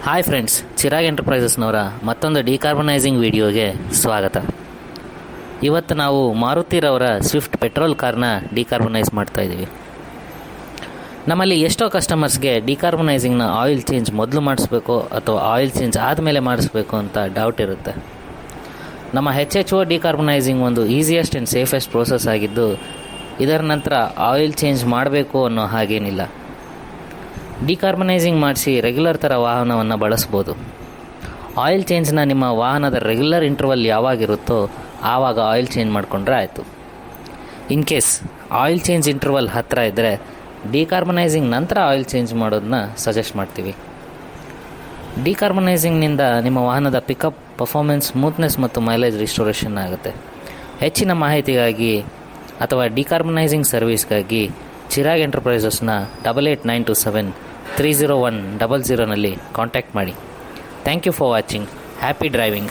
Hi friends, Chirag ಎಂಟರ್ಪ್ರೈಸಸ್ನವರ ಮತ್ತೊಂದು decarbonising ವಿಡಿಯೋಗೆ ಸ್ವಾಗತ. ಇವತ್ತು ನಾವು ಮಾರುತಿರವರ ಸ್ವಿಫ್ಟ್ ಪೆಟ್ರೋಲ್ ಕಾರ್ನ ಡಿಕಾರ್ಬನೈಸ್ ಮಾಡ್ತಾಯಿದ್ದೀವಿ. ನಮ್ಮಲ್ಲಿ ಎಷ್ಟೋ ಕಸ್ಟಮರ್ಸ್ಗೆ ಡಿಕಾರ್ಬನೈಸಿಂಗ್ನ ಆಯಿಲ್ ಚೇಂಜ್ ಮೊದಲು ಮಾಡಿಸ್ಬೇಕು ಅಥವಾ ಆಯಿಲ್ ಚೇಂಜ್ ಆದಮೇಲೆ ಮಾಡಿಸ್ಬೇಕು ಅಂತ ಡೌಟ್ ಇರುತ್ತೆ. ನಮ್ಮ HHO ಡಿಕಾರ್ಬನೈಸಿಂಗ್ ಒಂದು ಈಸಿಯೆಸ್ಟ್ ಆ್ಯಂಡ್ ಸೇಫೆಸ್ಟ್ ಪ್ರೋಸೆಸ್ ಆಗಿದ್ದು, ಇದರ ನಂತರ ಆಯಿಲ್ ಚೇಂಜ್ ಮಾಡಬೇಕು ಅನ್ನೋ ಹಾಗೇನಿಲ್ಲ. ಡಿಕಾರ್ಬನೈಸಿಂಗ್ ಮಾಡಿಸಿ ರೆಗ್ಯುಲರ್ ಥರ ವಾಹನವನ್ನು ಬಳಸ್ಬೋದು. ಆಯಿಲ್ ಚೇಂಜ್ನ ನಿಮ್ಮ ವಾಹನದ ರೆಗ್ಯುಲರ್ ಇಂಟರ್ವಲ್ ಯಾವಾಗಿರುತ್ತೋ ಆವಾಗ ಆಯಿಲ್ ಚೇಂಜ್ ಮಾಡಿಕೊಂಡ್ರೆ ಆಯಿತು. In case oil change interval ಹತ್ತಿರ ಇದ್ದರೆ ಡಿಕಾರ್ಬನೈಸಿಂಗ್ ನಂತರ ಆಯಿಲ್ ಚೇಂಜ್ ಮಾಡೋದನ್ನ ಸಜೆಸ್ಟ್ ಮಾಡ್ತೀವಿ. ಡಿಕಾರ್ಬನೈಸಿಂಗ್ನಿಂದ ನಿಮ್ಮ ವಾಹನದ ಪಿಕಪ್, ಪರ್ಫಾರ್ಮೆನ್ಸ್, ಸ್ಮೂತ್ನೆಸ್ ಮತ್ತು ಮೈಲೇಜ್ ರಿಸ್ಟೋರೇಷನ್ ಆಗುತ್ತೆ. ಹೆಚ್ಚಿನ ಮಾಹಿತಿಗಾಗಿ ಅಥವಾ ಡಿಕಾರ್ಬನೈಸಿಂಗ್ ಸರ್ವಿಸ್ಗಾಗಿ ಚಿರಾಗ್ ಎಂಟರ್ಪ್ರೈಸಸ್ನ 8892730100 ಕಾಂಟ್ಯಾಕ್ಟ್ ಮಾಡಿ. Thank you for watching. Happy driving.